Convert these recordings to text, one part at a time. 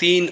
3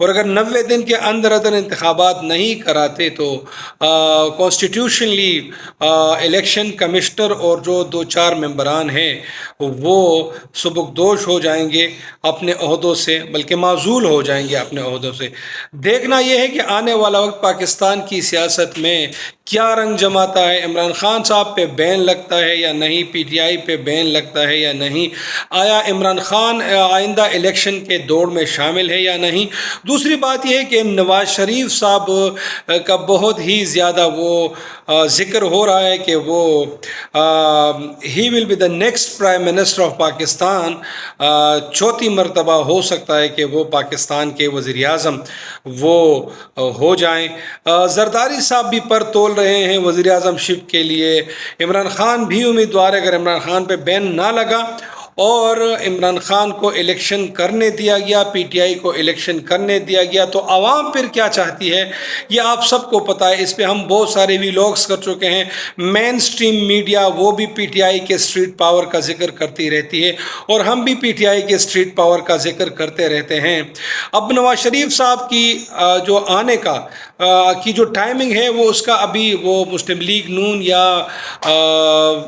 اور اگر 90 دن کے اندر انتخابات نہیں کراتے تو کانسٹیٹیوشنلی الیکشن کمشنر اور جو 2-4 ممبران ہیں وہ سبکدوش ہو جائیں گے اپنے عہدوں سے، بلکہ معزول ہو جائیں گے اپنے عہدوں سے۔ دیکھنا یہ ہے کہ آنے والا وقت پاکستان کی سیاست میں کیا رنگ جماتا ہے، عمران خان صاحب پہ بین لگتا ہے یا نہیں، پی ٹی آئی پہ بین لگتا ہے یا نہیں، آیا عمران خان آئندہ الیکشن کے دوڑ میں شامل ہے یا نہیں۔ دوسری بات یہ ہے کہ نواز شریف صاحب کا بہت ہی زیادہ وہ ذکر ہو رہا ہے کہ وہ ہی will be the next prime minister of Pakistan, چوتھی مرتبہ ہو سکتا ہے کہ وہ پاکستان کے وزیر اعظم وہ ہو جائیں۔ زرداری صاحب بھی پر تول رہے ہیں وزیر اعظم شپ کے لیے، عمران خان بھی امیدوار ہے۔ اگر عمران خان پہ بین نہ لگا اور عمران خان کو الیکشن کرنے دیا گیا، پی ٹی آئی کو الیکشن کرنے دیا گیا، تو عوام پھر کیا چاہتی ہے یہ آپ سب کو پتہ ہے۔ اس پہ ہم بہت سارے ویلاگس کر چکے ہیں، مین سٹریم میڈیا وہ بھی پی ٹی آئی کے اسٹریٹ پاور کا ذکر کرتی رہتی ہے اور ہم بھی پی ٹی آئی کے اسٹریٹ پاور کا ذکر کرتے رہتے ہیں۔ اب نواز شریف صاحب کی جو آنے کی جو ٹائمنگ ہے وہ اس کا ابھی وہ مسلم لیگ نون یا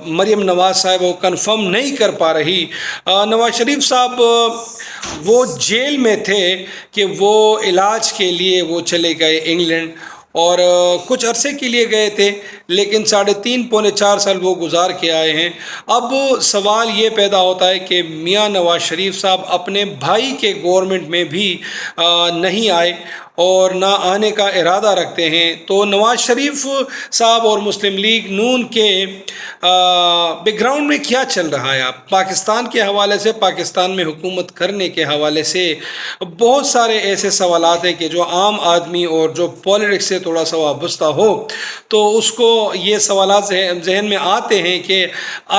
مریم نواز صاحب وہ کنفرم نہیں کر پا رہی۔ نواز شریف صاحب وہ جیل میں تھے کہ وہ علاج کے لیے وہ چلے گئے انگلینڈ، اور کچھ عرصے کے لیے گئے تھے، لیکن 3.5-4 سال وہ گزار کے آئے ہیں۔ اب سوال یہ پیدا ہوتا ہے کہ میاں نواز شریف صاحب اپنے بھائی کے گورنمنٹ میں بھی نہیں آئے اور نہ آنے کا ارادہ رکھتے ہیں، تو نواز شریف صاحب اور مسلم لیگ نون کے بیک گراؤنڈ میں کیا چل رہا ہے؟ آپ پاکستان کے حوالے سے، پاکستان میں حکومت کرنے کے حوالے سے بہت سارے ایسے سوالات ہیں کہ جو عام آدمی اور جو پولیٹکس سے تھوڑا سا وابستہ ہو تو اس کو یہ سوالات ذہن میں آتے ہیں کہ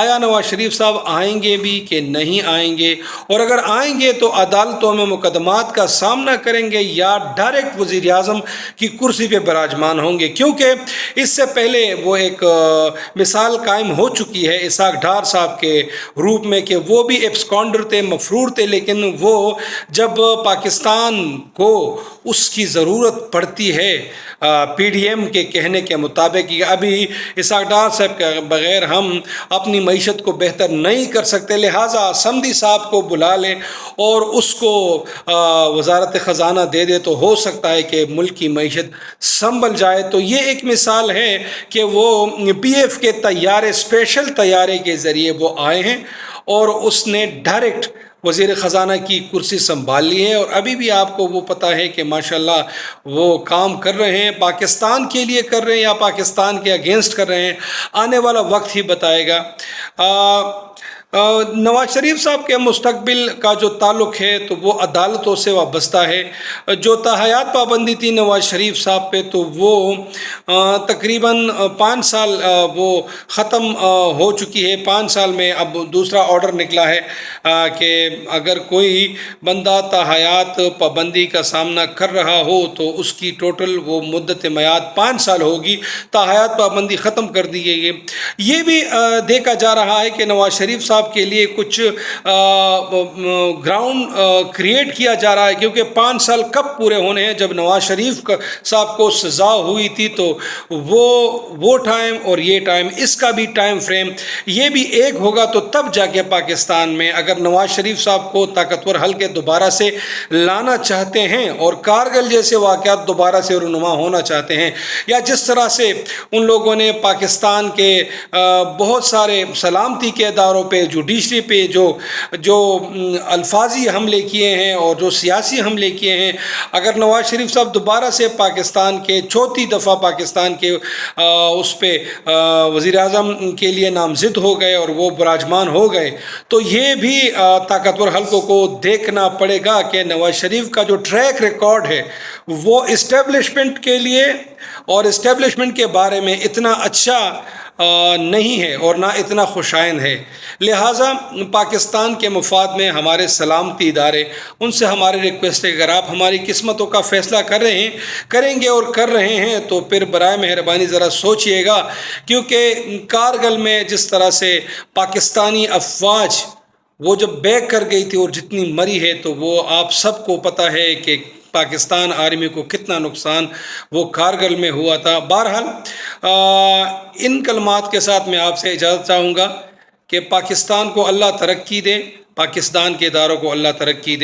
آیا نواز شریف صاحب آئیں گے بھی کہ نہیں آئیں گے، اور اگر آئیں گے تو عدالتوں میں مقدمات کا سامنا کریں گے یا ڈائریکٹ وزیر اعظم کی کرسی پہ براجمان ہوں گے۔ کیونکہ اس سے پہلے وہ ایک مثال قائم ہو چکی ہے اسحاق ڈار صاحب کے روپ میں کہ وہ بھی ایبسکانڈر تھے، مفرور تھے، لیکن وہ جب پاکستان کو اس کی ضرورت پڑتی ہے پی ڈی ایم کے کہنے کے مطابق کہ ابھی اسحاق ڈار صاحب کے بغیر ہم اپنی معیشت کو بہتر نہیں کر سکتے، لہٰذا سمدھی صاحب کو بلا لیں اور اس کو وزارت خزانہ دے دے تو ہو سکتا ہے کہ ملک کی معیشت سنبھل جائے۔ تو یہ ایک مثال ہے کہ وہ پی ایف کے طیارے، اسپیشل طیارے کے ذریعے وہ آئے ہیں اور اس نے ڈائریکٹ وزیر خزانہ کی کرسی سنبھال لی ہے، اور ابھی بھی آپ کو وہ پتہ ہے کہ ماشاءاللہ وہ کام کر رہے ہیں، پاکستان کے لیے کر رہے ہیں یا پاکستان کے اگینسٹ کر رہے ہیں، آنے والا وقت ہی بتائے گا۔ نواز شریف صاحب کے مستقبل کا جو تعلق ہے تو وہ عدالتوں سے وابستہ ہے۔ جو تاحیات پابندی تھی نواز شریف صاحب پہ تو وہ تقریباً 5 سال وہ ختم ہو چکی ہے۔ 5 سال میں اب دوسرا آرڈر نکلا ہے کہ اگر کوئی بندہ تاحیات پابندی کا سامنا کر رہا ہو تو اس کی ٹوٹل وہ مدت میعاد 5 سال ہوگی، تاحیات پابندی ختم کر دی گئی ہے۔ یہ بھی دیکھا جا رہا ہے کہ نواز شریف صاحب کے لیے کچھ گراؤنڈ کریٹ کیا جا رہا ہے، کیونکہ 5 سال کب پورے ہونے ہیں؟ جب نواز شریف صاحب کو سزا ہوئی تھی تو وہ ٹائم اور یہ ٹائم، اس کا بھی ٹائم فریم یہ بھی ایک ہوگا، تو تب جا کے پاکستان میں اگر نواز شریف صاحب کو طاقتور حلقے دوبارہ سے لانا چاہتے ہیں اور کارگل جیسے واقعات دوبارہ سے رونما ہونا چاہتے ہیں، یا جس طرح سے ان لوگوں نے پاکستان کے بہت سارے سلامتی کے اداروں پہ، جوڈیشری پہ جو الفاظی حملے کیے ہیں اور جو سیاسی حملے کیے ہیں، اگر نواز شریف صاحب دوبارہ سے پاکستان کے چوتھی دفعہ پاکستان کے اس پہ وزیر اعظم کے لیے نامزد ہو گئے اور وہ براجمان ہو گئے، تو یہ بھی طاقتور حلقوں کو دیکھنا پڑے گا کہ نواز شریف کا جو ٹریک ریکارڈ ہے وہ اسٹیبلشمنٹ کے لیے اور اسٹیبلشمنٹ کے بارے میں اتنا اچھا نہیں ہے اور نہ اتنا خوشائند ہے۔ لہٰذا پاکستان کے مفاد میں ہمارے سلامتی ادارے، ان سے ہماری ریکویسٹ ہے کہ اگر آپ ہماری قسمتوں کا فیصلہ کریں گے اور کر رہے ہیں تو پھر برائے مہربانی ذرا سوچئے گا، کیونکہ کارگل میں جس طرح سے پاکستانی افواج وہ جب بیک کر گئی تھی اور جتنی مری ہے تو وہ آپ سب کو پتہ ہے کہ پاکستان آرمی کو کتنا نقصان وہ کارگل میں ہوا تھا۔ بہرحال ان کلمات کے ساتھ میں آپ سے اجازت چاہوں گا کہ پاکستان کو اللہ ترقی دے، پاکستان کے اداروں کو اللہ ترقی دے۔